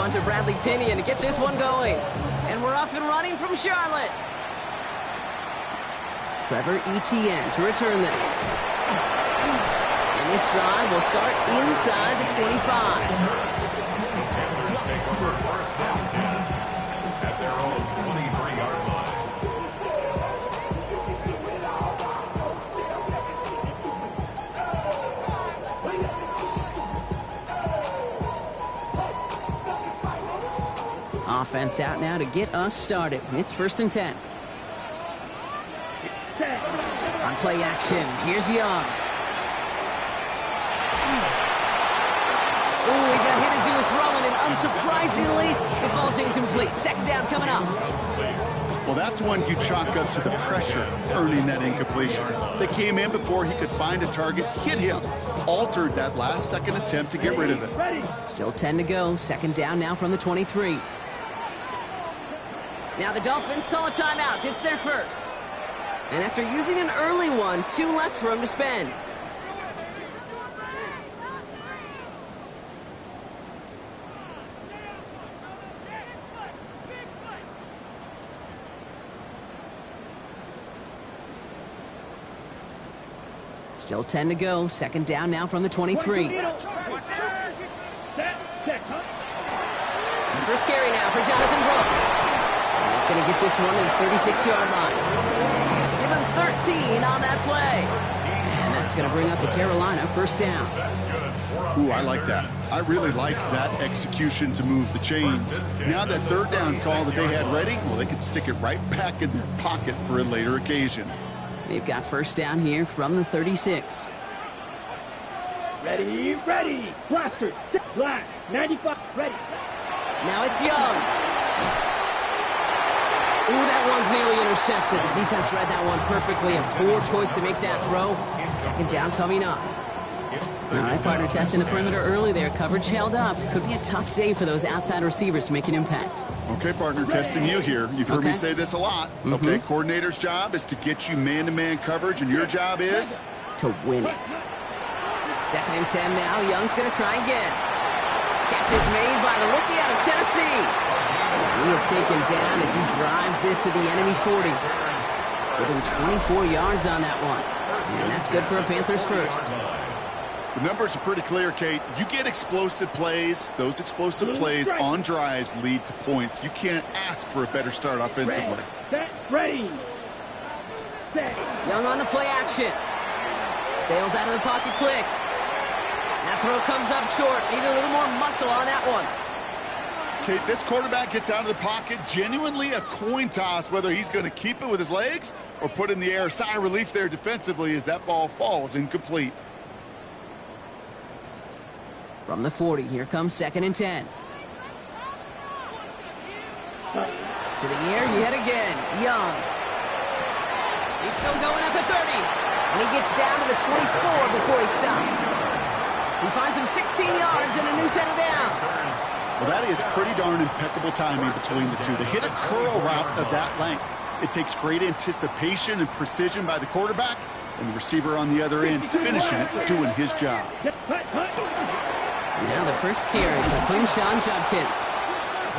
on to Bradley Pinion to get this one going. And we're off and running from Charlotte. Trevor Etienne to return this. And this drive will start inside the 25. Panthers take over first down 10 at their own 23-yard line. Offense out now to get us started. It's 1st and 10. On play action, here's Young. Ooh, he got hit as he was throwing, and unsurprisingly, it falls incomplete. 2nd down coming up. Well, that's one you chalk up to the pressure earning that incompletion. They came in before he could find a target, hit him, altered that last second attempt to get rid of it. Still 10 to go. 2nd down now from the 23. Now the Dolphins call a timeout. It's their first. And after using an early one, 2 left for him to spend. Still 10 to go. 2nd down now from the 23. The first carry now for Jonathan Brooks. And he's going to get this one to the 36-yard line. Give him 13 on that play. And that's going to bring up the Carolina 1st down. Ooh, I like that. I really like that execution to move the chains. Now that 3rd down call that they had ready, well, they could stick it right back in their pocket for a later occasion. They've got 1st down here from the 36. Ready, ready. Blaster, black, 95, ready. Now it's Young. Ooh, that one's nearly intercepted. The defense read that one perfectly. A poor choice to make that throw. 2nd down coming up. All right, partner, testing the perimeter early there. Coverage held up. Could be a tough day for those outside receivers to make an impact. Okay, partner, testing you here. You've heard me say this a lot. Okay, coordinator's job is to get you man-to-man coverage, and your job is? To win it. 2nd and 10 now. Young's going to try again. Catch is made by the rookie out of Tennessee. And he is taken down as he drives this to the enemy 40. Within 24 yards on that one. And that's good for a Panthers first. The numbers are pretty clear, Kate. You get explosive plays. Those explosive plays on drives lead to points. You can't ask for a better start offensively. Ready. Set. Young on the play action. Bails out of the pocket quick. That throw comes up short. Need a little more muscle on that one. Kate, this quarterback gets out of the pocket. Genuinely a coin toss whether he's going to keep it with his legs or put in the air. Sigh of relief there defensively as that ball falls incomplete. From the 40, here comes 2nd and 10. To the air, yet again, Young. He's still going at the 30. And he gets down to the 24 before he stopped. He finds him 16 yards and a new set of downs. Well, that is pretty darn impeccable timing between the two. To hit a curl route of that length, it takes great anticipation and precision by the quarterback, and the receiver on the other end finishing it, doing his job. Now the first carry for Quinshawn Judkins.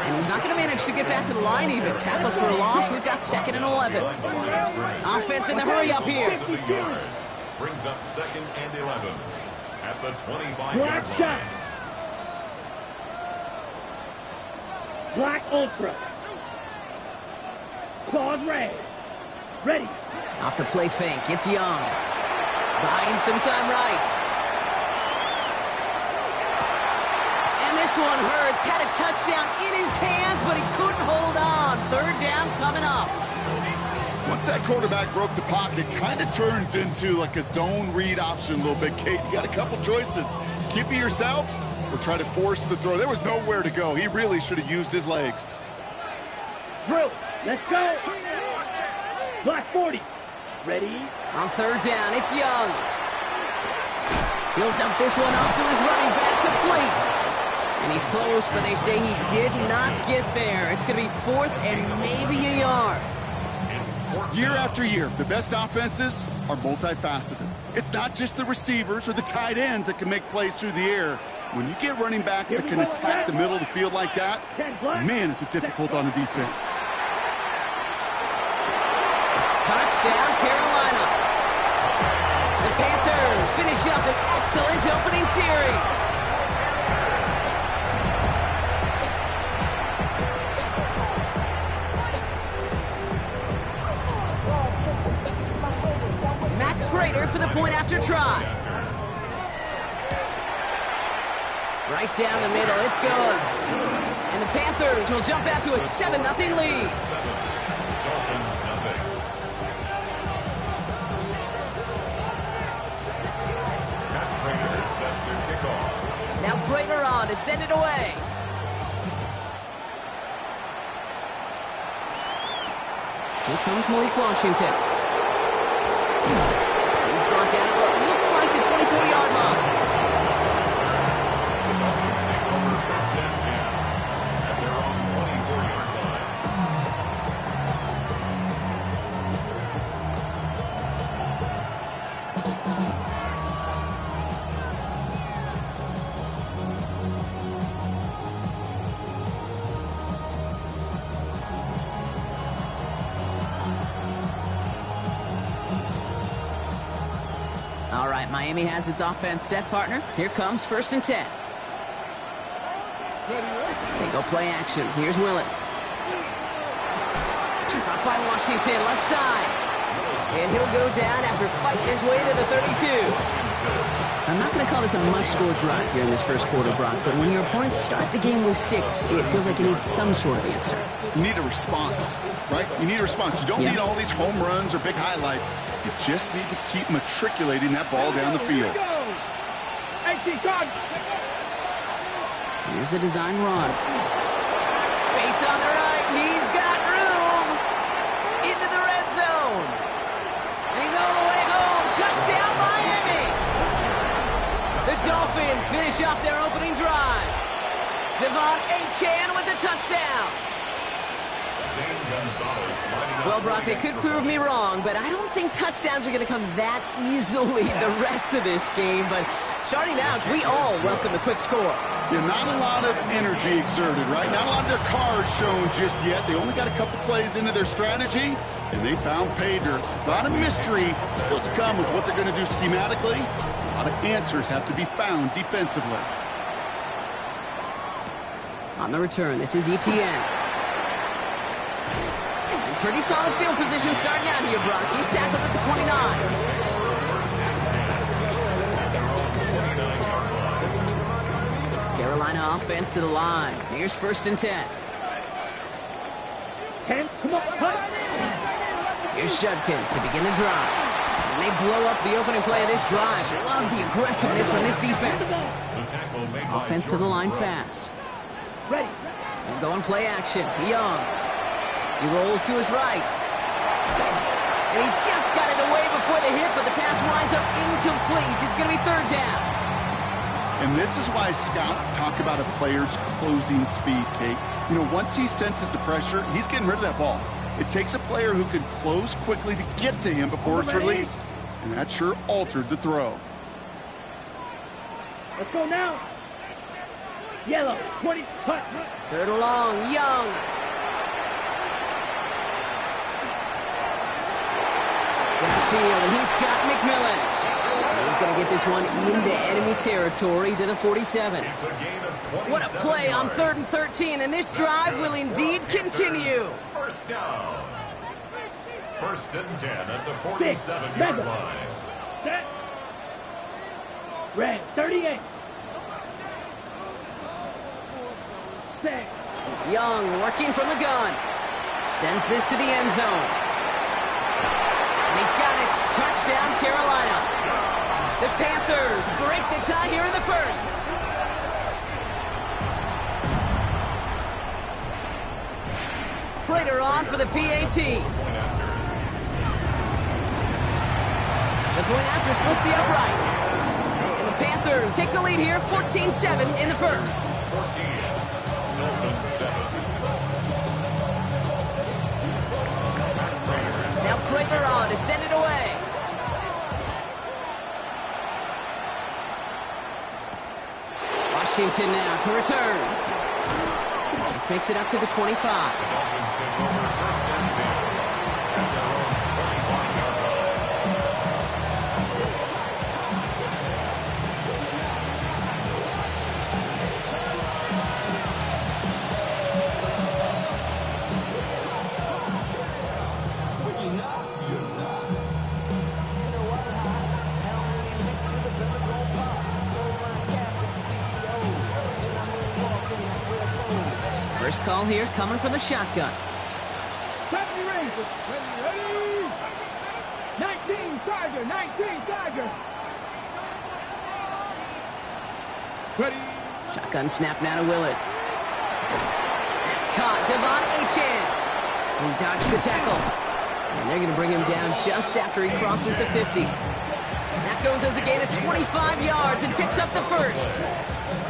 And he's not going to manage to get back to the line even. Tackled for a loss. We've got 2nd and 11. Offense in the hurry up here. Brings up 2nd and 11 at the 25-yard Black line. shot. Black ultra. Claws red. Ready. Off the play fake. It's Young. Buying some time right. This one hurts. Had a touchdown in his hands, but he couldn't hold on. 3rd down coming up. Once that quarterback broke the pocket, kind of turns into like a zone read option a little bit. Kate, you got a couple choices. Keep it yourself or try to force the throw. There was nowhere to go. He really should have used his legs. Drill. Let's go. Black 40. Ready. On 3rd down, it's Young. He'll dump this one off to his running back, complete. And he's close, but they say he did not get there. It's going to be 4th and maybe a yard. Year after year, the best offenses are multifaceted. It's not just the receivers or the tight ends that can make plays through the air. When you get running backs that can attack the middle of the field like that, man, is it difficult on the defense. Touchdown, Carolina. The Panthers finish up an excellent opening series. For the point after try. Right down the middle, it's good. And the Panthers will jump out to a 7-0 lead. Dolphins nothing. Matt Prater set to kick off. Now Prater on to send it away. Here comes Malik Washington. He's brought down at what looks like the 24-yard line. The Dolphins take over first and 10 at their own 24-yard line. All right, Miami has its offense set, partner. Here comes 1st and 10. They go play action. Here's Willis. Caught by Washington, left side. And he'll go down after fighting his way to the 32. I'm not going to call this a must-score drive here in this first quarter, Brock, but when your opponents start the game with 6, it feels like you need some sort of answer. You need a response, right? You need a response. You don't need all these home runs or big highlights. You just need to keep matriculating that ball down the field. Here's a design run. Space on the right. He's got room. Into the red zone. He's all the way home. Touchdown, Miami. The Dolphins finish off their opening drive. Devon Achane with the touchdown. Well, Brock, they could prove me wrong, but I don't think touchdowns are going to come that easily the rest of this game. But starting out, we all welcome the quick score. Yeah, not a lot of energy exerted, right? Not a lot of their cards shown just yet. They only got a couple plays into their strategy, and they found pay dirt. A lot of mystery still to come with what they're going to do schematically. A lot of answers have to be found defensively. On the return, this is Etienne. Pretty solid field position starting out here, Brock. He's tackled at the 29. Carolina offense to the line. Here's 1st and 10. 10, come on, cut. Here's Judkins to begin the drive. And they blow up the opening play of this drive. Love the aggressiveness from this defense. Offense to the line fast. Ready. And going play action. Young. He rolls to his right. And he just got it away before the hit, but the pass winds up incomplete. It's going to be 3rd down. And this is why scouts talk about a player's closing speed, Kate. You know, once he senses the pressure, he's getting rid of that ball. It takes a player who can close quickly to get to him before it's released. And that sure altered the throw. Let's go now. Yellow, 20, cut. 3rd and long, Young. Downfield, and he's got McMillan. He's going to get this one into enemy territory to the 47. What a play on 3rd and 13, and this drive will indeed continue. First down. 1st and 10 at the 47-yard line. Set. Red, 38. Set. Young working from the gun. Sends this to the end zone. And he's got it. Touchdown, Carolina. The Panthers break the tie here in the 1st. Prater on for the PAT. The point after splits the upright. And the Panthers take the lead here, 14-7 in the 1st. 14, Dolphins 7. to send it away. Washington now to return. This makes it up to the 25. Dolphins take over first and 10 at their own 25-yard line. First call here coming from the shotgun. Company Rangers. Ready? 19 Tiger. 19 Tiger. Ready? Shotgun snap now to Willis. That's caught. Devon Achane. He dodged the tackle. And they're going to bring him down just after he crosses the 50. That goes as a gain of 25 yards and picks up the first.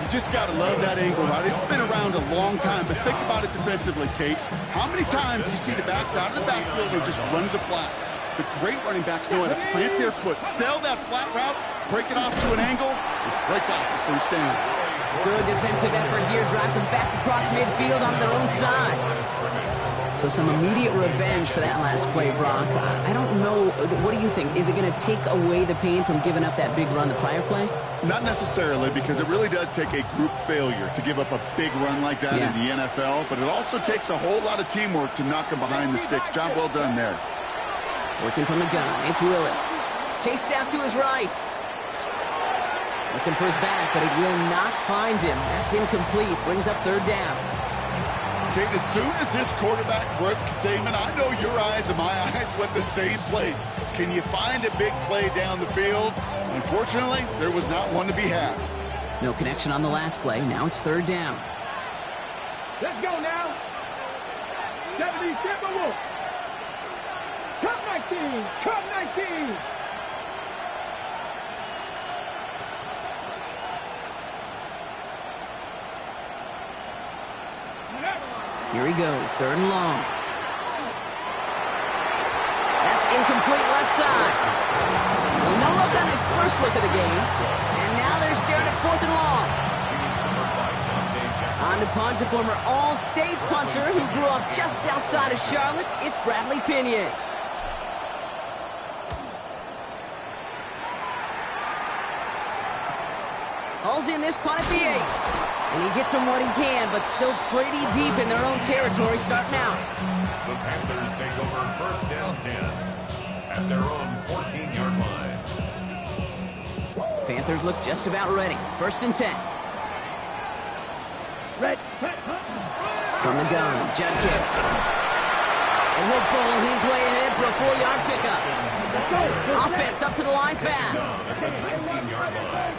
Just got to love that angle route. It's been around a long time, but think about it defensively, Kate. How many times do you see the backs out of the backfield and just run to the flat? The great running backs know how to plant their foot, sell that flat route, break it off to an angle, and break off the first down. Good defensive effort here drives them back across midfield on their own side. So some immediate revenge for that last play, Brock. I don't know. What do you think? Is it going to take away the pain from giving up that big run the prior play? Not necessarily, because it really does take a group failure to give up a big run like that in the NFL, but it also takes a whole lot of teamwork to knock them behind the sticks. Job well done there. Working from the gun. It's Willis. Chased out to his right. Looking for his back, but he will not find him. That's incomplete. Brings up third down. Kate, as soon as this quarterback broke containment, I know your eyes and my eyes went the same place. Can you find a big play down the field? Unfortunately, there was not one to be had. No connection on the last play. Now it's third down. Let's go now. 70 Timberwolves. Come 19. Come 19. Here he goes, third and long. That's incomplete left side. Well, no look on his first look of the game. And now they're staring at fourth and long. On to punt, a former All-State punter who grew up just outside of Charlotte. It's Bradley Pinion. Hauls in this punt at the 8. And he gets them what he can, but still pretty deep in their own territory starting out. The Panthers take over first and 10 at their own 14-yard line. Panthers look just about ready. First and 10. Red. From the gun, Judkins. And he'll bowl his way ahead for a 4-yard pickup. Offense up to the line fast. 19-yard line.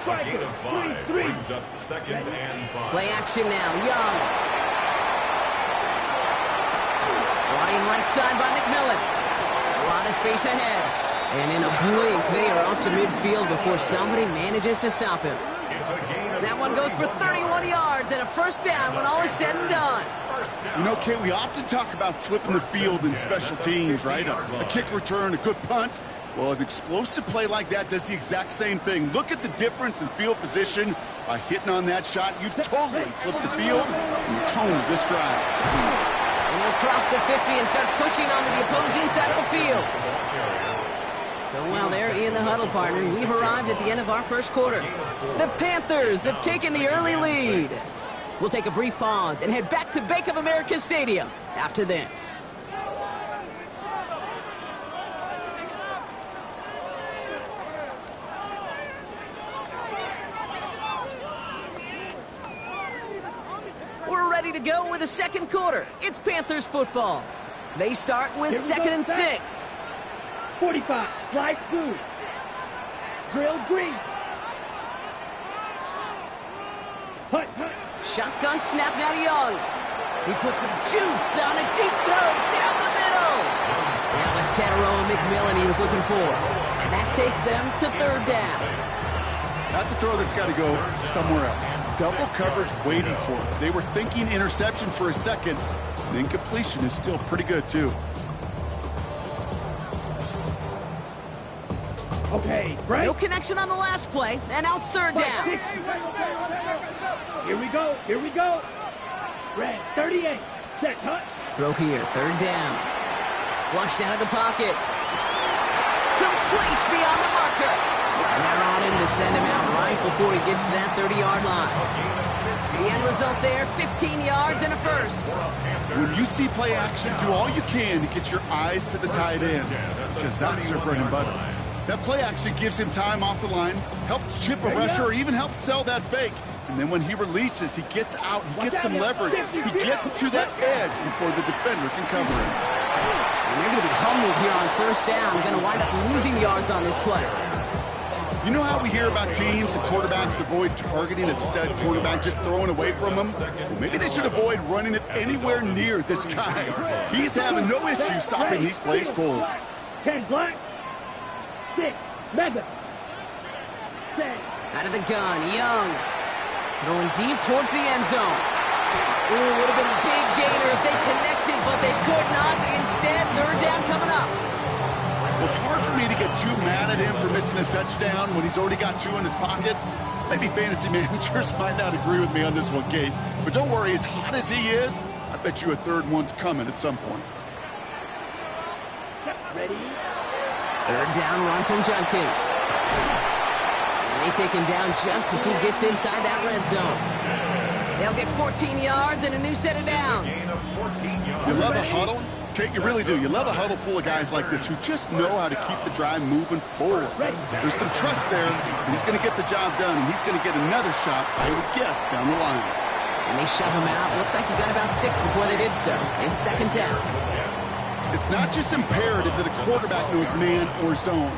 A gain of 5 brings up second and 5. Play action now, Young. Flying right side by McMillan. A lot of space ahead. And in a blink, they are off to midfield before somebody manages to stop him. That one goes for 31 yards and a first down when all is said and done. You know, Kate, we often talk about flipping the field in special teams, right? A kick return, a good punt. Well, an explosive play like that does the exact same thing. Look at the difference in field position by hitting on that shot. You've totally flipped the field and toned this drive. And he'll cross the 50 and start pushing onto the opposing side of the field. So while they're in the huddle, partner, we've arrived at the end of our first quarter. The Panthers have taken the early lead. We'll take a brief pause and head back to Bank of America Stadium after this. We're ready to go with the second quarter. It's Panthers football. They start with second and 6. 45. Slide through. Drill green. Hunt. Shotgun snap now to Young. He puts some juice on a deep throw down the middle. That was Tataroa McMillan he was looking for. And that takes them to third down. That's a throw that's got to go somewhere else. Double coverage waiting for it. They were thinking interception for a second. And incompletion is still pretty good, too. Okay, right? No connection on the last play, and now it's third down. Here we go. Here we go. Red, 38. Set, cut. Throw here, third down. Flushed out of the pocket. Complete beyond the marker. And they're on him to send him out right before he gets to that 30-yard line. The end result there, 15 yards and a first. When you see play action, do all you can to get your eyes to the tight end, because that's their bread and butter. That play action gives him time off the line, helps chip a rusher, or even helps sell that fake. And then when he releases, he gets out, he gets some leverage. He gets to that edge before the defender can cover him. And they're going to be humbled here on first down. Going to wind up losing yards on this play. You know how we hear about teams and quarterbacks avoid targeting a stud quarterback, just throwing away from him? Well, maybe they should avoid running it anywhere near this guy. He's having no issue stopping these plays cold. 10 black. 6 mega. 6. Out of the gun, Young. Throwing deep towards the end zone. Ooh, would have been a big gainer if they connected, but they could not. Instead, third down coming up. Well, it's hard for me to get too mad at him for missing a touchdown when he's already got 2 in his pocket. Maybe fantasy managers might not agree with me on this one, Kate. But don't worry, as hot as he is, I bet you a third one's coming at some point. Ready? Third down run from Judkins. And they take him down just as he gets inside that red zone. They'll get 14 yards and a new set of downs. You love a huddle? Kate, you really do. You love a huddle full of guys like this who just know how to keep the drive moving forward. There's some trust there, and he's going to get the job done, and he's going to get another shot, I would guess, down the line. And they shove him out. Looks like he got about 6 before they did so. It's second down. It's not just imperative that a quarterback knows man or zone.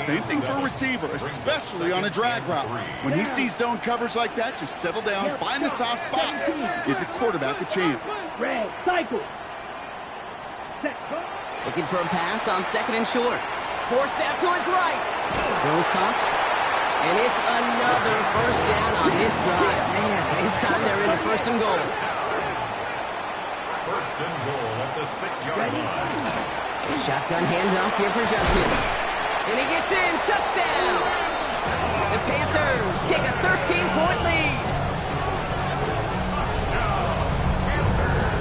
Same thing for a receiver, especially on a drag route. When he sees zone coverage like that, just settle down, find the soft spot, give your quarterback a chance. Red, cycle. Set, cut. Looking for a pass on second and short. Forced out to his right. Bill's caught. And it's another first down on this drive. Man, this time they're in the first and goal. First and goal at the 6-yard line. Shotgun handoff here for Judkins. And he gets in. Touchdown. The Panthers take a 13-point lead.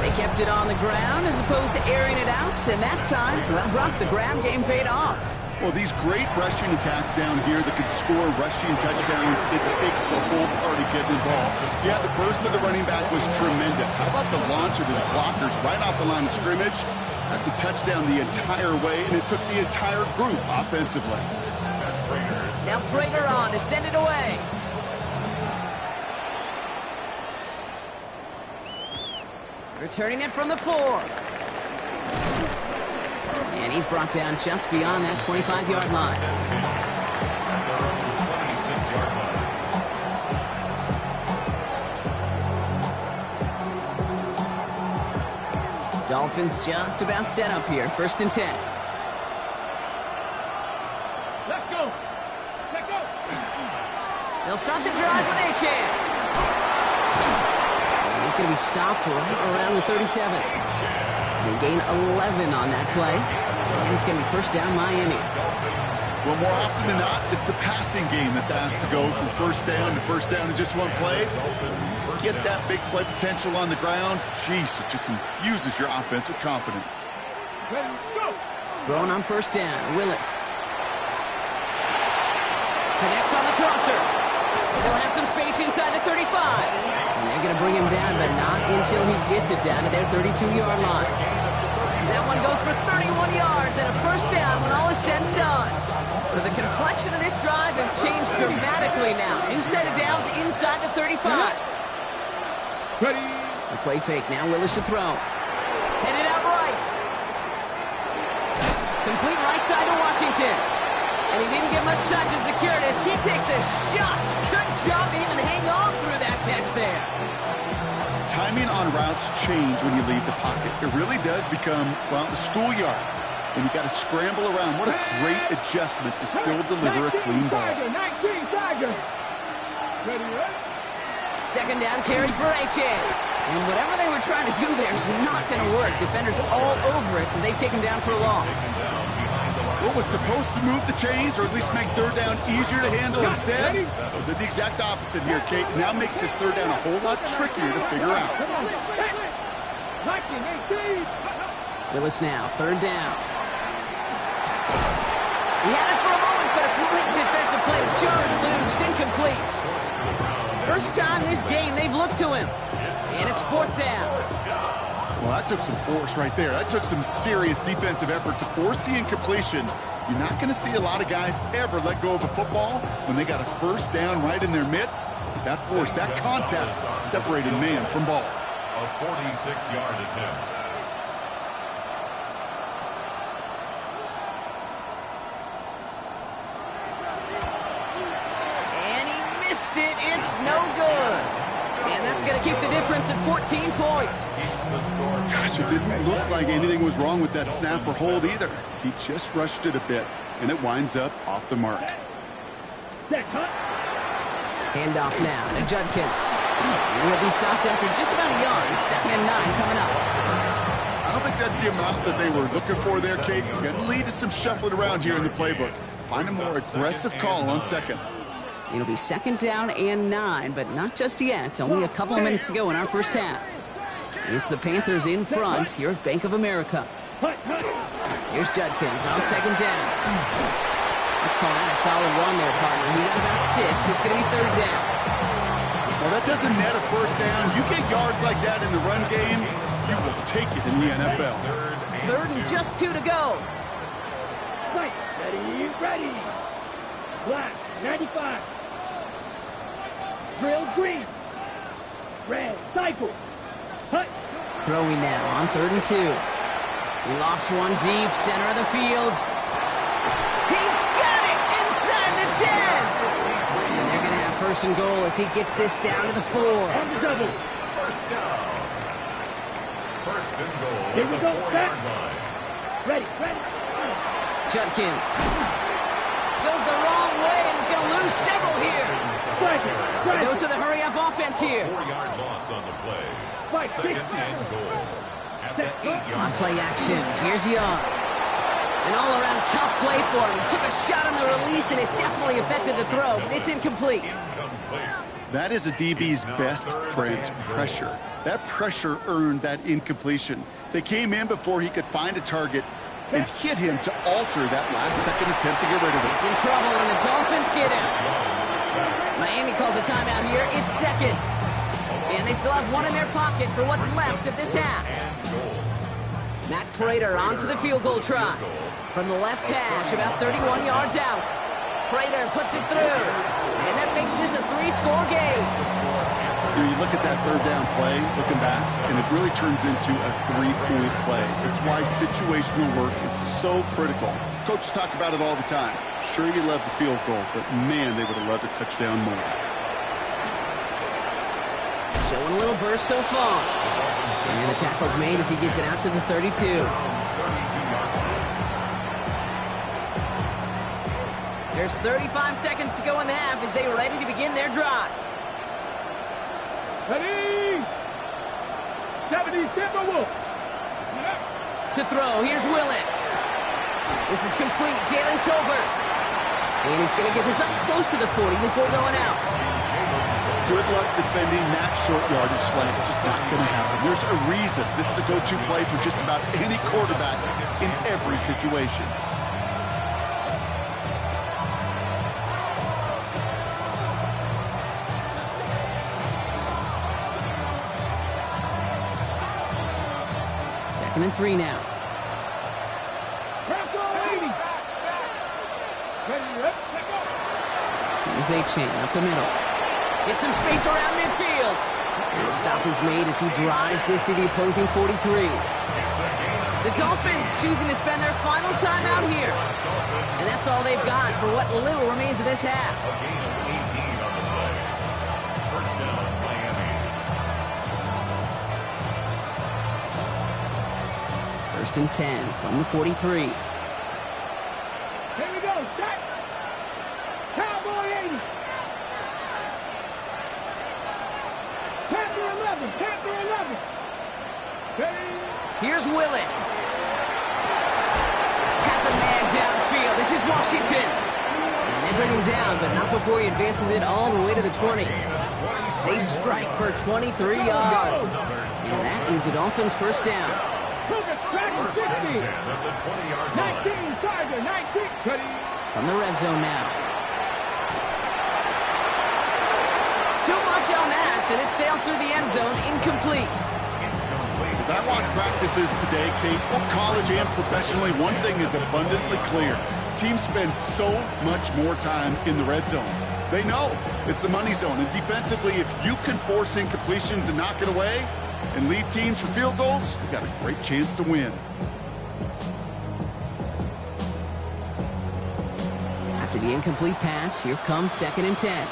They kept it on the ground as opposed to airing it out. And that time, well, Brock, the grab game paid off. Well, these great rushing attacks down here that could score rushing touchdowns, it takes the whole party getting involved. Yeah, the burst of the running back was tremendous. How about the launch of his blockers right off the line of scrimmage? That's a touchdown the entire way, and it took the entire group offensively. Now Prater on to send it away. Returning it from the 4. And he's brought down just beyond that 25-yard line. Dolphins just about set up here. First and 10. Let's go. Let's go. They'll start the drive with Achane. And he's going to be stopped right around the 37. They gain 11 on that play. And it's going to be first down Miami. Well, more often than not, it's the passing game that's asked to go from first down in just one play. Get that big play potential on the ground. Jeez, it just infuses your offense with confidence. Let's go. Thrown on first down, Willis. Connects on the crosser. Still has some space inside the 35. And they're going to bring him down, but not until he gets it down to their 32-yard line. That one goes for 31 yards and a first down when all is said and done. So the complexion of this drive has changed dramatically now. New set of downs inside the 35. Ready. A play fake. Now Willis to throw. Headed out right. Complete right side to Washington. And he didn't get much time to secure it as he takes a shot. Good job to even hang on through that catch there. Timing on routes change when you leave the pocket. It really does become, well, the schoolyard. And you got to scramble around. What a great adjustment to still deliver a clean ball. 19 Tiger. Ready, right? Second down carry for Achane. And whatever they were trying to do there is not going to work. Defenders all over it, so they take him down for a loss. What was supposed to move the chains, or at least make third down easier to handle instead, did the exact opposite here, Kate. Now makes this third down a whole lot trickier to figure out. Willis now, third down. He had it for a moment, but a great defensive play to Charlie loose, incomplete. First time this game they've looked to him, and it's fourth down. Well, that took some force right there. That took some serious defensive effort to force the incompletion. You're not going to see a lot of guys ever let go of a football when they got a first down right in their midst. That force, that contact, separated man from ball. A 46-yard attempt. And he missed it. It's no good. And that's going to keep the difference at 14 points. Gosh, it didn't look like anything was wrong with that snap or hold either. He just rushed it a bit, and it winds up off the mark. Handoff now to Judkins. He'll be stopped after just about a yard. 2nd and 9 coming up. I don't think that's the amount that they were looking for there, Kate. Going to lead to some shuffling around here in the playbook. Find a more aggressive call on second. It'll be 2nd down and 9, but not just yet. It's only a couple of minutes to go in our first half. It's the Panthers in front here at Bank of America. Here's Judkins on 2nd down. Let's call that a solid run there, partner. He got about 6. It's going to be 3rd down. Well, that doesn't net a first down. You get yards like that in the run game, you will take it in the NFL. 3rd and just 2 to go. Ready. Black, 95. Drill green. Red, cycle. Hut. Throwing now on 3rd and 2. He lofts one deep, center of the field. He's got it inside the 10. And they're going to have 1st and goal as he gets this down to the 4. On the double. First down. 1st and goal. Here we go. Set. Ready. Judkins goes the wrong way and is going to lose several here. Goes to the hurry-up offense here. 4-yard loss on the play. 2nd and goal. At the 8-yard On play action, here's Young. An all-around tough play for him. He took a shot on the release, and it definitely affected the throw. It's incomplete. That is a DB's best friend, pressure. That pressure earned that incompletion. They came in before he could find a target and hit him to alter that last-second attempt to get rid of it. He's in trouble, and the Dolphins get him. Miami calls a timeout here. It's 2nd. And they still have 1 in their pocket for what's left of this half. Matt Prater on for the field goal try. From the left hash, about 31 yards out. Prater puts it through. And that makes this a 3-score game. You look at that third down play, looking back, and it really turns into a 3-point play. It's why situational work is so critical. Coaches talk about it all the time. Sure, you love the field goal, but man, they would have loved a touchdown more. Showing a little burst so far. And the tackle's made as he gets it out to the 32. There's 35 seconds to go in the half as they are ready to begin their drive. Ready. 70 Timberwolves. To throw, here's Willis. This is complete, Jalen Tolbert. And he's going to get this up close to the 40 before going out. Good luck defending that short yardage slant. Just not going to happen. There's a reason this is a go-to play for just about any quarterback in every situation. Second and 3 now. Here's A-Chain up the middle. Get some space around midfield. And the stop is made as he drives this to the opposing 43. The Dolphins choosing to spend their final time out here. And that's all they've got for what little remains of this half. A gain of 18 on the play. First down, Miami. 1st and 10 from the 43. Here we go. Set. Cowboy 80. Panther 11. Panther 11. Ready. Here's Willis. Has a man downfield. This is Washington. And they bring him down, but not before he advances it all the way to the 20. They strike for 23 yards. And that is a Dolphins first down. First and 10 at the 20-yard line. 19, Tiger, 19. From the red zone now. Too much on that, and it sails through the end zone, incomplete. As I watch practices today, Kate, both college and professionally, one thing is abundantly clear. Teams spend so much more time in the red zone. They know it's the money zone, and defensively, if you can force incompletions and knock it away and lead teams for field goals, you've got a great chance to win. After the incomplete pass, here comes 2nd and 10.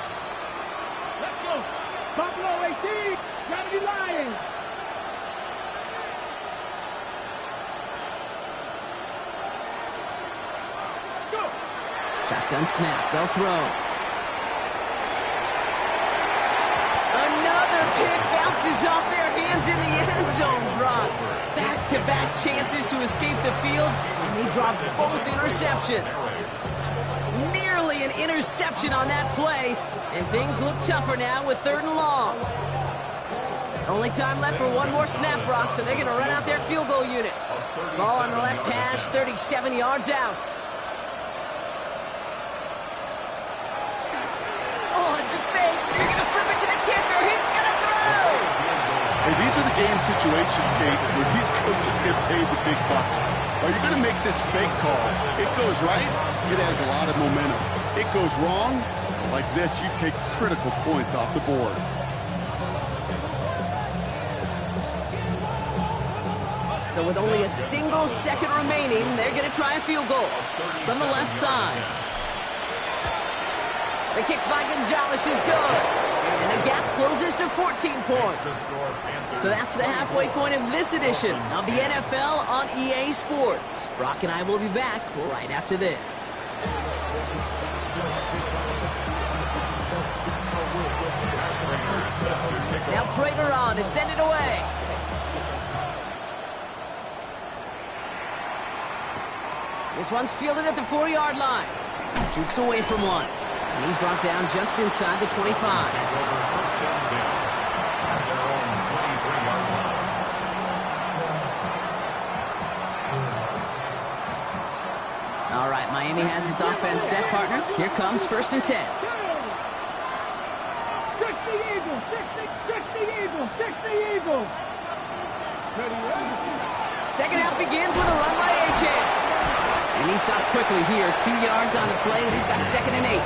Let's go. Buffalo AC. Gotta be Lions. Go. Shotgun snap, they'll throw. Another pick bounces off their hands in the end zone, Brock. Back-to-back chances to escape the field, and they dropped both interceptions. Nearly an interception on that play, and things look tougher now with 3rd and long. Only time left for one more snap, Brock, so they're going to run out their field goal unit. Ball on the left hash, 37 yards out. Oh, it's a fake. They're going to flip it to the kicker. He's going to throw. Hey, these are the game situations, Kate, where these coaches get paid the big bucks. Are you going to make this fake call? It goes right, it adds a lot of momentum. It goes wrong, like this, you take critical points off the board. So with only a single second remaining, they're going to try a field goal from the left side. The kick by Gonzalez is good. And the gap closes to 14 points. So that's the halfway point of this edition of the NFL on EA Sports. Brock and I will be back right after this. Now Prater on to send it away. This one's fielded at the 4-yard line. Jukes away from one. And he's brought down just inside the 25. All right, Miami has its offense set, partner. Here comes 1st and 10. 60 Eagles, 60 Eagles, 60 Eagles. Second half begins with a run by A-Chan. And he stopped quickly here. 2 yards on the play. We've got 2nd and 8.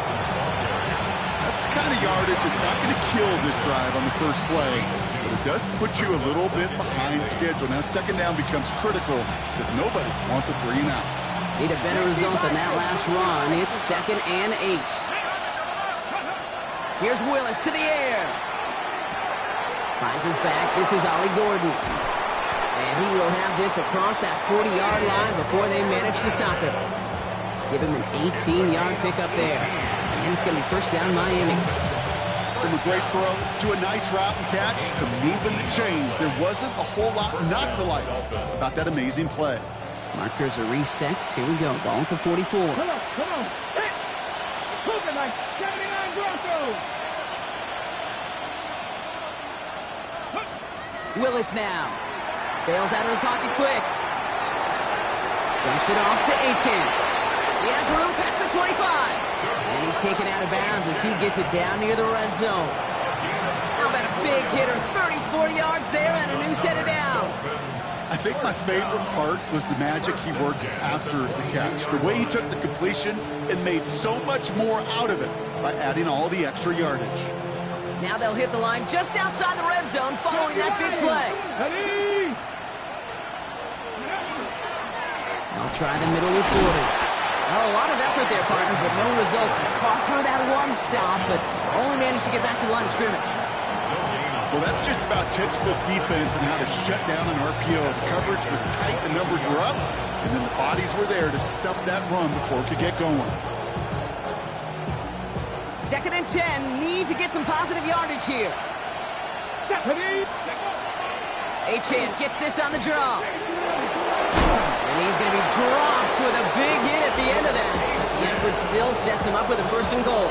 That's the kind of yardage. It's not going to kill this drive on the first play, but it does put you a little bit behind schedule. Now 2nd down becomes critical because nobody wants a 3 and out. Need a better result than that last run. It's 2nd and 8. Here's Willis to the air. Finds his back. This is Ollie Gordon. And he will have this across that 40-yard line before they manage to stop him. Give him an 18-yard pickup there. And it's going to be 1st down Miami. From a great throw to a nice route and catch to moving the chains. There wasn't a whole lot not to like about that amazing play. Markers are reset. Here we go. Ball at the 44. Come on, come on. Hit. Hook it like 79 Broncos. Willis now. Bails out of the pocket quick. Dumps it off to Achan. He has room past the 25. And he's taken out of bounds as he gets it down near the red zone. How about a big hitter? 34 yards there and a new set of downs. I think my favorite part was the magic he worked after the catch. The way he took the completion and made so much more out of it by adding all the extra yardage. Now they'll hit the line just outside the red zone following that big play. They'll try the middle with Gordon. Well, a lot of effort there, partner, but no results. He fought through that one stop, but only managed to get back to the line of scrimmage. Well, that's just about textbook defense and how to shut down an RPO. The coverage was tight, the numbers were up, and then the bodies were there to stuff that run before it could get going. 2nd and 10, need to get some positive yardage here. Achan gets this on the draw. And he's going to be dropped with a big hit at the end of that. effort still sets him up with a first and goal.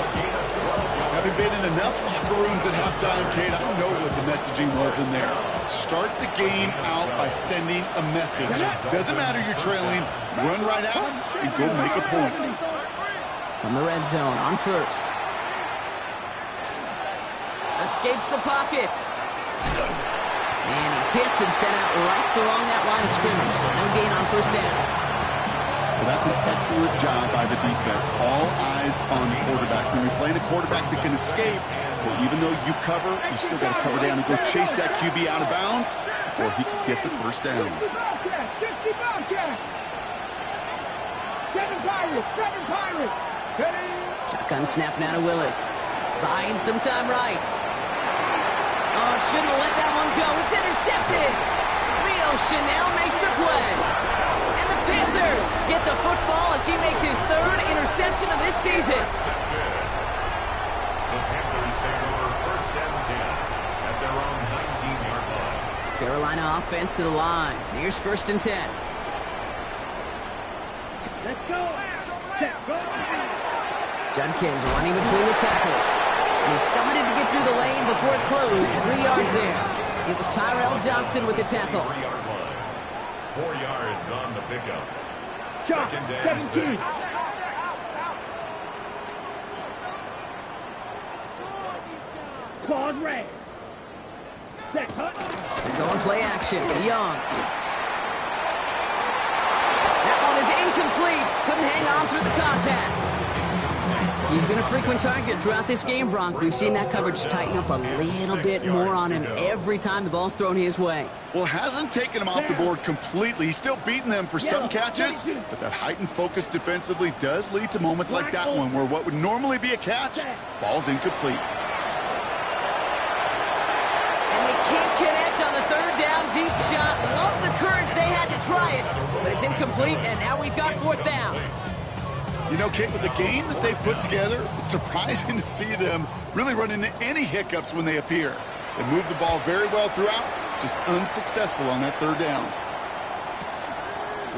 Having been in enough locker rooms at halftime, Kate, I don't know what the messaging was in there. Start the game out by sending a message. Doesn't matter you're trailing, run right at him and go make a point. From the red zone on first. Escapes the pocket. And he's hit and sent out right along that line of scrimmage. So no gain on first down. Well, that's an excellent job by the defense. All eyes on the quarterback. When you're playing a quarterback that can escape, well, even though you cover, you still got to cover down and go chase that QB out of bounds before he can get the first down. Seven Pirates. Shotgun snap now to Willis. Buying some time right. Oh, shouldn't have let that one go. It's intercepted. Leo Chanel makes the play. And the Panthers get the football as he makes his third interception of this season. The Panthers take over first and 10 at their own 19-yard line. Carolina offense to the line. Here's first and 10. Let's go. Set, go. Judkins running between the tackles. And he started to get through the lane before it closed. 3 yards there. It was Tyrell Johnson with the tackle. 3-yard line. 4 yards on the pickup. Shot, Second and 17. 6. Claws red. Set, hut. They're going play action. Young. That one is incomplete. Couldn't hang on through the contact. He's been a frequent target throughout this game, Bronk. We've seen that coverage tighten up a little bit more on him every time the ball's thrown his way. Well, hasn't taken him off the board completely. He's still beating them for some catches, but that heightened focus defensively does lead to moments like that one where what would normally be a catch falls incomplete. And they can't connect on the third down deep shot. Love the courage they had to try it, but it's incomplete, and now we've got fourth down. You know, Kate, with the game that they put together, it's surprising to see them really run into any hiccups when they appear. They move the ball very well throughout, just unsuccessful on that third down.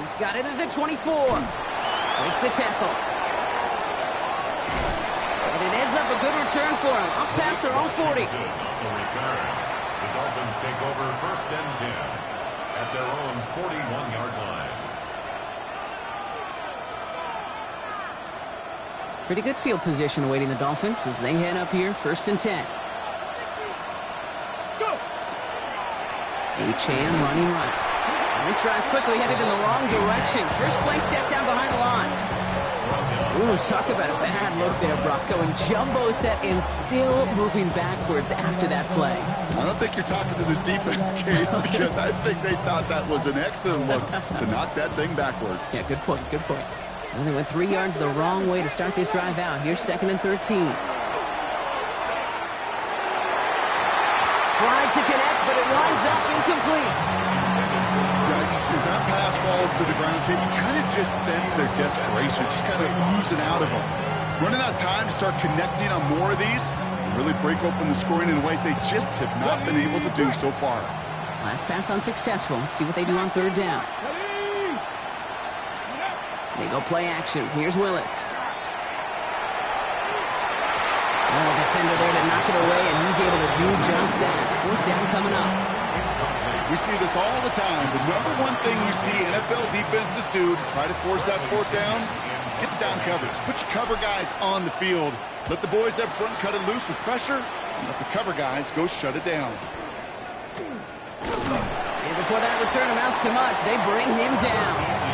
He's got it at the 24. Makes the tackle. And it ends up a good return for him, up past their own 40. On the return, the Dolphins take over first and 10 at their own 41-yard line. Pretty good field position awaiting the Dolphins as they head up here, first and 10. Achane running right. And this drive's quickly headed in the wrong direction. First play set down behind the line. Ooh, talk about a bad look there, Brock. Going jumbo set and still moving backwards after that play. I don't think you're talking to this defense, Kate, because I think they thought that was an excellent look to knock that thing backwards. Yeah, good point, good point. And they went 3 yards the wrong way to start this drive out. Here's second and 13. Tried to connect, but it winds up incomplete. Yikes, as that pass falls to the ground, Kate, you kind of just sense their desperation, just kind of oozing out of them. Running out of time to start connecting on more of these and really break open the scoring in a way they just have not been able to do so far. Last pass unsuccessful. Let's see what they do on third down. They go play action. Here's Willis. The defender there to knock it away, and he's able to do just that. Fourth down coming up. We see this all the time. The number one thing you see NFL defenses do to try to force that fourth down, it's down coverage. Put your cover guys on the field. Let the boys up front cut it loose with pressure, and let the cover guys go shut it down. And before that return amounts to much, they bring him down.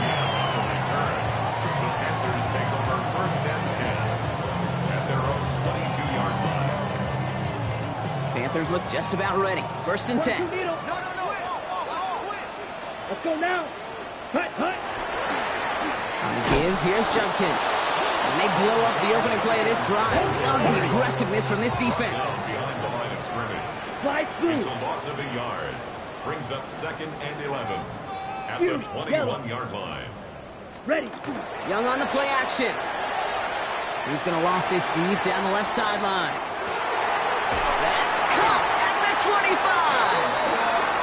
Panthers look just about ready. First and 10. Let's go now. Hut, hut. On the give, here's Judkins. And they blow up the opening play of this drive. Love the aggressiveness from this defense. Behind the line of scrimmage. Slide through. It's a loss of a yard. Brings up second and 11 at the 21-yard line. Ready. Young on the play action. He's going to loft this deep down the left sideline. That's caught at the 25.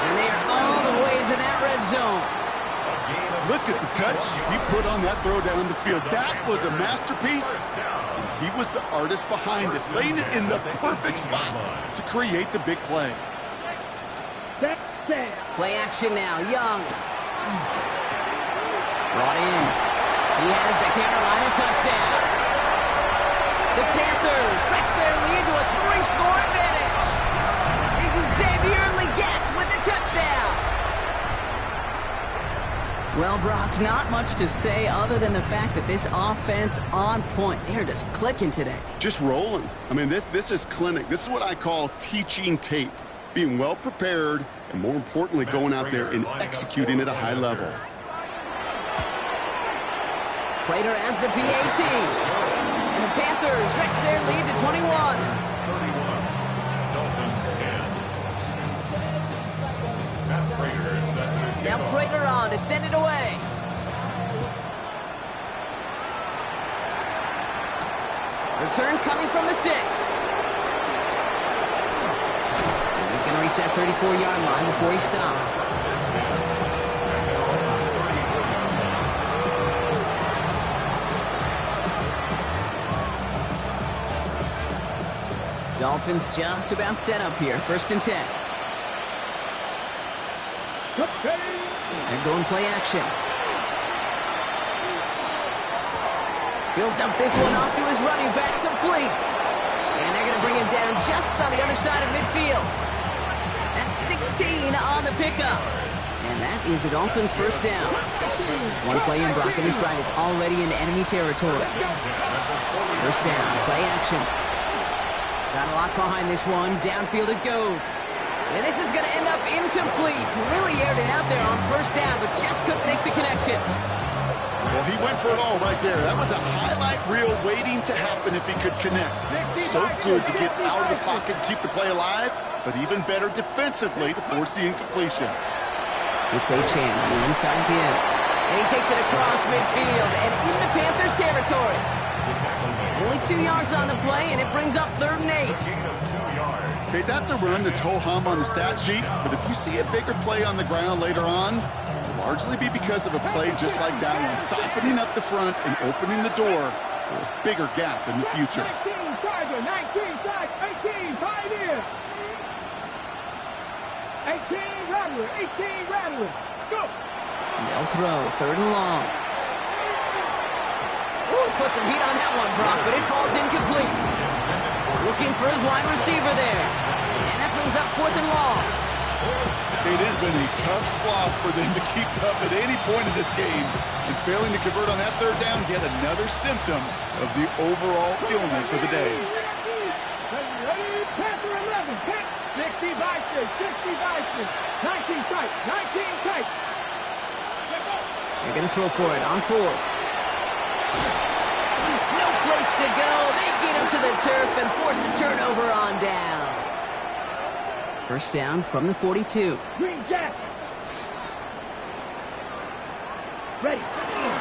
And they are all the way into that red zone. A gain of Look at the touch he put on that throw down the field. That was a masterpiece. And he was the artist behind it, laying it in the perfect spot to create the big play. Play action now, Young. Brought in. He has the Carolina touchdown. The Panthers stretch their lead to a 3-score advantage. Xavier Legette with the touchdown. Well, Brock, not much to say other than the fact that this offense on point. They're just clicking today. Just rolling. I mean, this is clinic. This is what I call teaching tape. Being well prepared, and more importantly, going out there and executing at a high level. Prater adds the PAT. And the Panthers stretch their lead to 21. 31. Dolphins 10. Matt Prater is set to kick Now off. Prater on to send it away. Return coming from the 6. And he's going to reach that 34-yard line before he stops. Dolphins just about set up here. 1st and 10. They're going play action. Builds up this one off to his running back, complete. And they're going to bring him down just on the other side of midfield. That's 16 on the pickup. And that is a Dolphins 1st down. One play in, Brock, and this drive is already in enemy territory. 1st down, play action. Got a lot behind this one. Downfield it goes. And this is going to end up incomplete. Really aired it out there on 1st down, but just couldn't make the connection. Well, he went for it all right there. That was a highlight reel waiting to happen if he could connect. So good to get out of the pocket, keep the play alive, but even better defensively to force the incompletion. It's Achane on the inside give. And he takes it across midfield and into Panthers territory. Only 2 yards on the play, and it brings up 3rd and 8. Okay, that's a run that's ho-hum on the stat sheet, but if you see a bigger play on the ground later on, it'll largely be because of a play just like that one, softening up the front and opening the door for a bigger gap in the future. 19 Tiger, 19 Tiger, 18 Pioneer. 18 Rattler, 18 Rattler. Go. And they'll throw 3rd and long. Ooh, put some heat on that one, Brock, but it falls incomplete. Looking for his wide receiver there. And that brings up 4th and long. It has been a tough slog for them to keep up at any point in this game. And failing to convert on that 3rd down, yet another symptom of the overall illness of the day. Ready, Panther 11, 60 Bison, 60 Bison, 19 tight, 19 tight. They're going to throw for it on 4th. No place to go. They get him to the turf and force a turnover on downs. 1st down from the 42. Green Jack. Ready.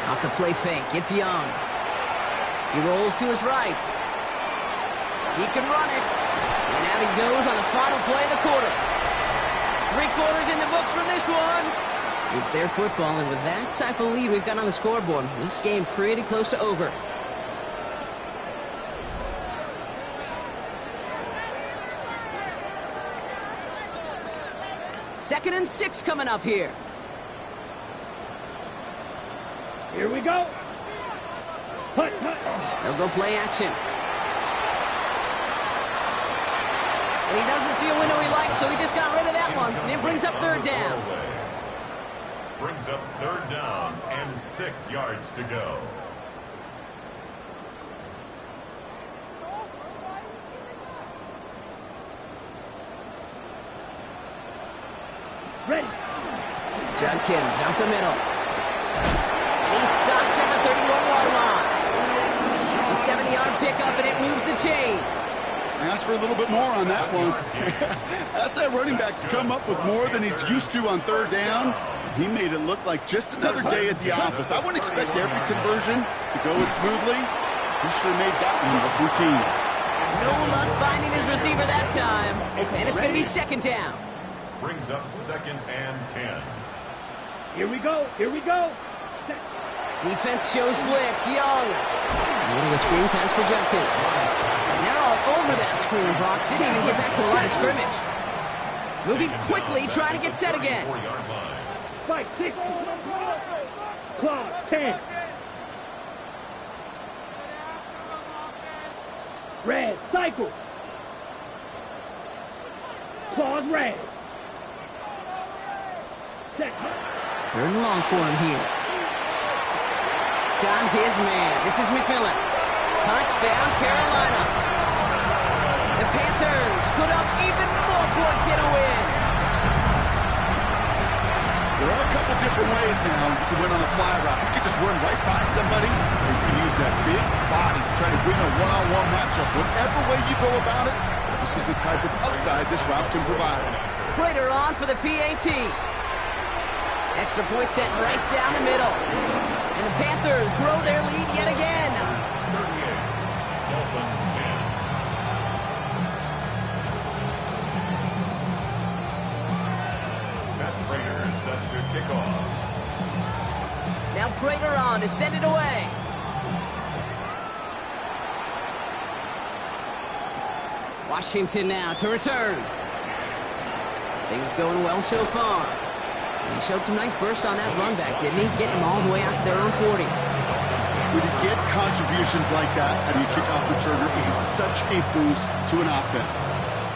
Off the play fake, it's Young. He rolls to his right. He can run it. And out he goes on the final play of the quarter. 3 quarters in the books from this one. It's their football, and with that type of lead we've got on the scoreboard, this game pretty close to over. Second and 6 coming up here. Here we go. Hut, hut. They'll go play action. And he doesn't see a window he likes, so he just got rid of that one. And it brings up 3rd down. Brings up 3rd down and 6 yards to go. Ready. Judkins up the middle. And he's stopped at the 31-yard line. The 70-yard pickup, and it moves the chains. Ask for a little bit more on that one. Ask that running back to come up with more than he's used to on 3rd down. He made it look like just another day at the office. I wouldn't expect every conversion to go as smoothly. He sure made that one a routine. No luck finding his receiver that time. And it's going to be 2nd down. Brings up 2nd and 10. Here we go. Here we go. Defense shows blitz. Young. Middle of screen pass for Judkins. And they're all over that screen, Brock. Didn't even get back to the line of scrimmage. Moving quickly, trying to get set again. Fight, 6. Claw, 10. Red, cycle. Claws red. Set. Third and long for him here. Got his man. This is McMillan. Touchdown, Carolina. The Panthers put up even more points in a win. There are a couple different ways now you can win on the fly route. You can just run right by somebody, or you can use that big body to try to win a one-on-one matchup. Whatever way you go about it, this is the type of upside this route can provide. Prater on for the PAT. Extra point set right down the middle. And the Panthers grow their lead yet again. 38. Dolphins 10. Matt Prater set to kick off. Now Prater on to send it away. Washington now to return. Things going well so far. And he showed some nice bursts on that run back, didn't he? Getting them all the way out to their own 40. When you get contributions like that out of your kickoff returner, it is such a boost to an offense.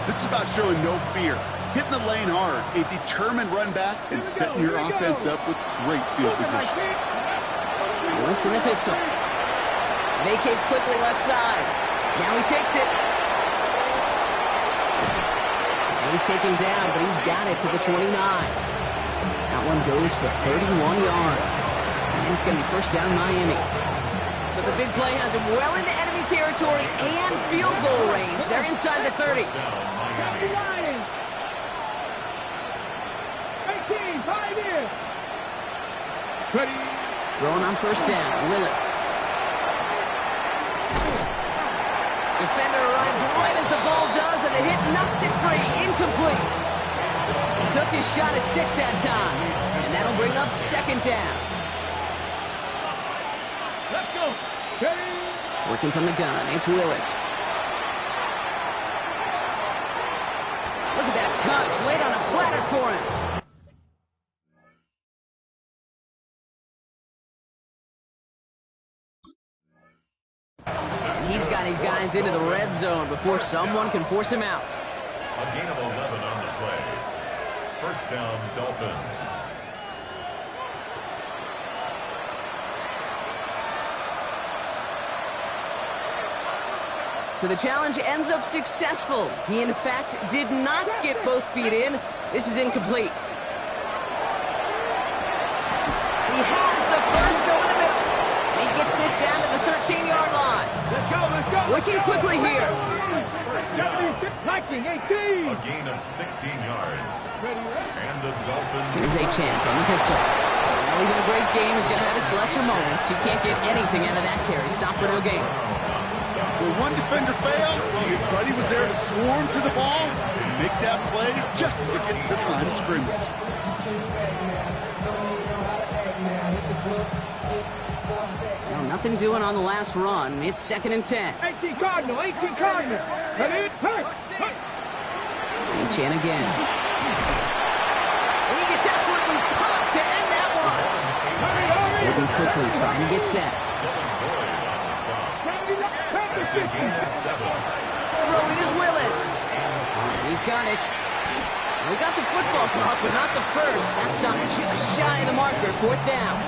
This is about showing no fear, hitting the lane hard, a determined run back, and setting your offense up with great field position. Lewis in the pistol. Vacates quickly left side. Now he takes it. And he's taken down, but he's got it to the 29. That one goes for 31 yards. And it's going to be first down Miami. So the big play has him well into enemy territory and field goal range. They're inside the 30. 18, 5 in. Ready. Throwing on first down, Willis. Defender arrives right as the ball does, and the hit knocks it free. Incomplete. Took his shot at 6 that time, and that'll bring up second down. Let's go. Ready. Working from the gun, it's Willis. Look at that touch, laid on a platter for him. And he's got his guys into the red zone before someone can force him out. A gain of 11 on the play. First down, Dolphins. So the challenge ends up successful. He, in fact, did not get both feet in. This is incomplete. He has the first over the middle. And he gets this down to the 13-yard line. Let's go. Let's go. Working quickly here. 76, 18. A gain of 16 yards. And the Dolphins. Here's Achane from the pistol. Well, even a great game is going to have its lesser moments. He can't get anything out of that carry. Stop for no gain. When one defender failed, his buddy was there to swarm to the ball and make that play just as it gets to the line of scrimmage. Well, nothing doing on the last run. It's 2nd and 10. 18 Cardinal. 18 Cardinal. Ready. Hurt. Achane again. And he gets absolutely popped to end that one. Moving quickly, trying to get set. Gain of 7. Throwing is Willis. He's got it. We got the football clock, but not the first. That's not just shy of the marker. 4th down.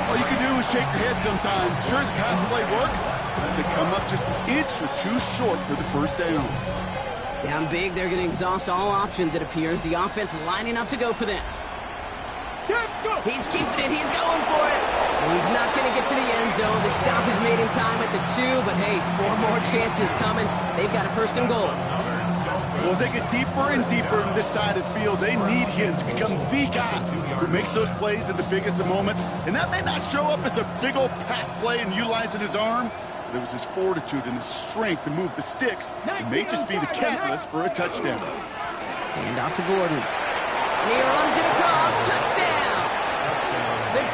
All you can do is shake your head sometimes. Sure, the pass play works, but they come up just an inch or two short for the first down. Down big, they're going to exhaust all options, it appears. The offense lining up to go for this. He's keeping it. He's going for it. And he's not going to get to the end zone. The stop is made in time at the 2, but hey, 4 more chances coming. They've got a first and goal. Well, as they get deeper and deeper into this side of the field, they need him to become the guy who makes those plays at the biggest of moments. And that may not show up as a big old pass play and utilizing his arm, but it was his fortitude and his strength to move the sticks. It may just be the catalyst for a touchdown. Hand off to Gordon. And he runs it across. Touchdown!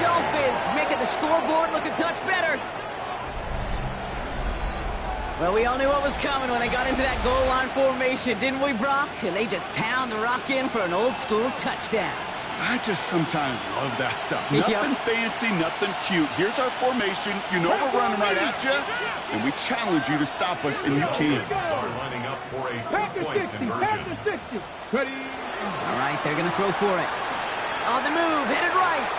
Dolphins making the scoreboard look a touch better. Well, we all knew what was coming when they got into that goal line formation, didn't we, Brock? And they just pound the rock in for an old-school touchdown. I just sometimes love that stuff. Nothing fancy, nothing cute. Here's our formation. You know we're running right at you, and we challenge you to stop us, and you can. Are lining up for a two-point conversion. Ready. All right, they're going to throw for it. On the move, headed right.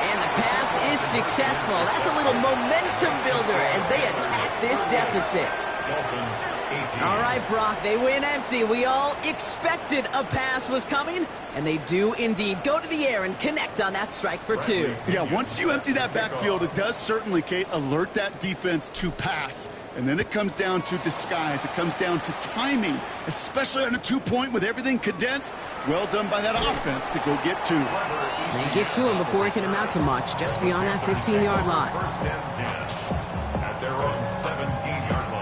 And the pass is successful. That's a little momentum builder as they attack this deficit. Dolphins 18. All right, Brock, they win empty. We all expected a pass was coming, and they do indeed go to the air and connect on that strike for two. Yeah, once you empty that backfield, it does certainly, Kate, alert that defense to pass. And then it comes down to disguise. It comes down to timing, especially on a two-point with everything condensed. Well done by that offense to go get two. They get to him before it can amount to much, just beyond that 15-yard line. First and 10 at their own 17-yard line.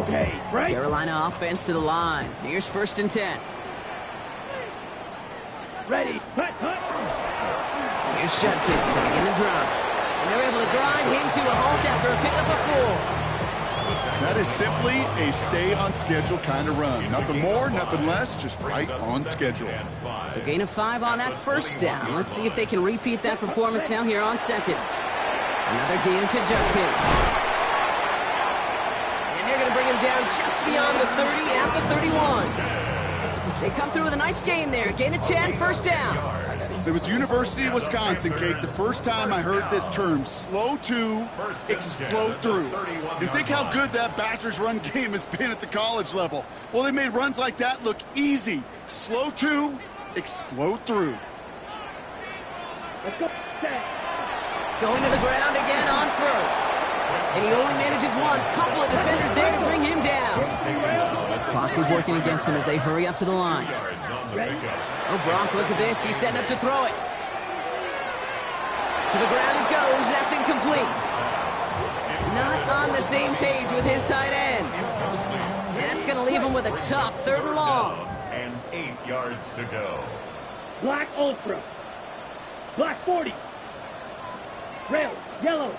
Okay, right. Carolina offense to the line. Here's first and 10. Ready. Hut, hut. Here's Shudkins to begin the drive. And they're able to grind him to a halt after a pickup of 4. That is simply a stay-on-schedule kind of run. Nothing more, nothing less, just right on schedule. So gain of 5 on that first down. Let's see if they can repeat that performance now here on second. Another gain to Judkins. And they're going to bring him down just beyond the 30 at the 31. They come through with a nice gain there. Gain of 10, first down. It was University of Wisconsin, Kate, the first time I heard this term, slow to explode through. And think how good that Badgers run game has been at the college level. Well, they made runs like that look easy. Slow to explode through. Let's go. Set. Going to the ground again on first. And he only manages one. Couple of defenders there to bring him down. Clock is working against them as they hurry up to the line. Oh, Brock, look at this. He's setting up to throw it. To the ground it goes. That's incomplete. Not on the same page with his tight end. And that's going to leave him with a tough 3rd and long. And 8 yards to go. Black Ultra. Black 40. Red, yellow.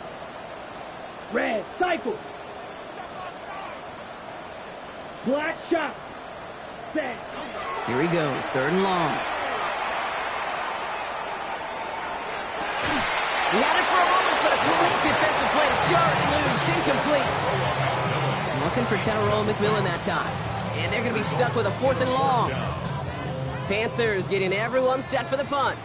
Red, cycle. Black shot. Set. Here he goes, 3rd and long. He had it for a moment, but a great defensive play to jar it loose, incomplete. Looking for Tyrone McMillan that time. And they're going to be stuck with a 4th and long. Panthers getting everyone set for the punt.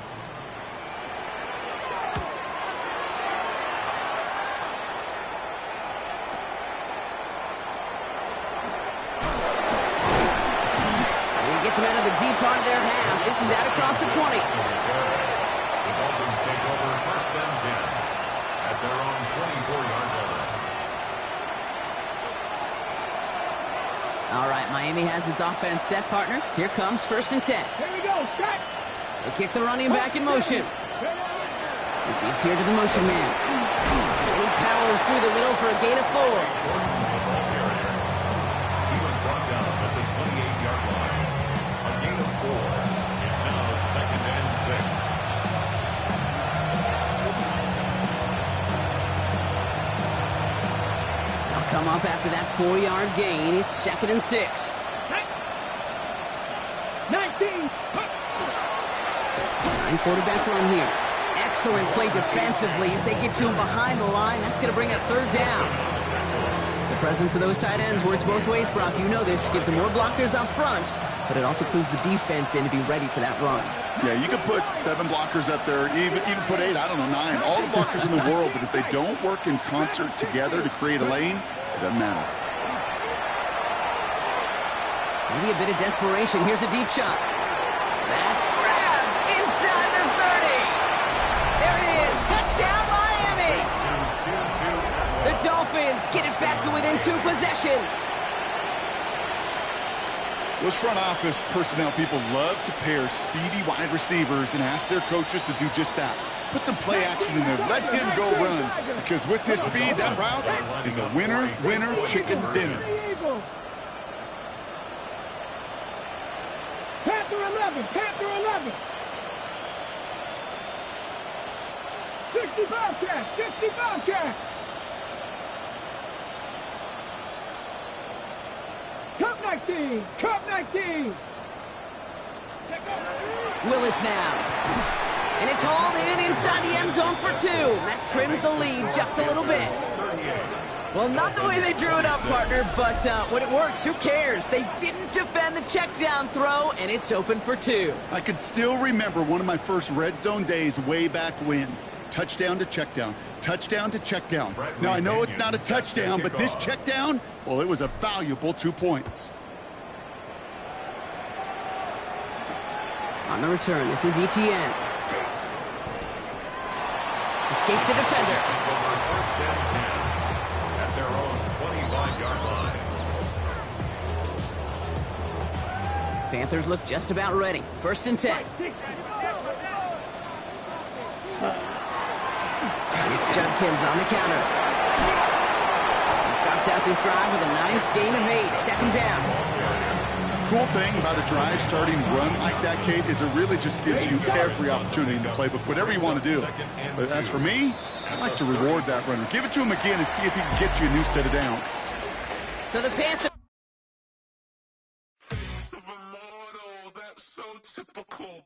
Gets him out of the deep part of their half. This is out across the 20. The Dolphins take over first and 10 at their own 24-yard line. All right, Miami has its offense set, partner. Here comes first and 10. Here we go. Set. They kick the running back in motion. He gives here to the motion man. And he powers through the middle for a gain of 4. He was brought down at the 28-yard line. A gain of 4. It's now 2nd and 6. They'll come up after that 4-yard gain. It's 2nd and 6. 19. Sign quarterback run here. Excellent play defensively as they get to him behind the line. That's going to bring up 3rd down. The presence of those tight ends works both ways, Brock. You know this. Gives them more blockers up front, but it also clues the defense in to be ready for that run. Yeah, you could put 7 blockers up there, even put 8, I don't know, 9. All the blockers in the world, but if they don't work in concert together to create a lane, it doesn't matter. Maybe a bit of desperation. Here's a deep shot. That's grabbed inside the 30. There it is. Touchdown, Miami. The Dolphins get it back to within 2 possessions. Those front office personnel people love to pair speedy wide receivers and ask their coaches to do just that. Put some play action in there. Let him go run. Because with his speed, that route is a winner, chicken dinner. Panther 11. Panther 11. 60 Bobcats, 60 Bobcats. Cup 19, Cup 19. Willis now. And it's hauled in inside the end zone for 2. That trims the lead just a little bit. Well, not the way they drew it up, partner, but when it works, who cares? They didn't defend the check down throw, and it's open for 2. I could still remember one of my first red zone days way back when. Touchdown to check down. Touchdown to check down. Now, I know it's not a touchdown, but this check down, well, it was a valuable 2 points. On the return, this is ETN. Escapes a defender. First and 10 at their own 25-yard line. Panthers look just about ready. First and 10. It's Judkins on the counter. He starts out this drive with a nice gain of 8. Second down. Cool thing about a drive starting run like that, Kate, is it really just gives you every opportunity in the playbook, whatever you want to do. But as for me, I like to reward that runner. Give it to him again and see if he can get you a new set of downs. So the Panthers. Typical.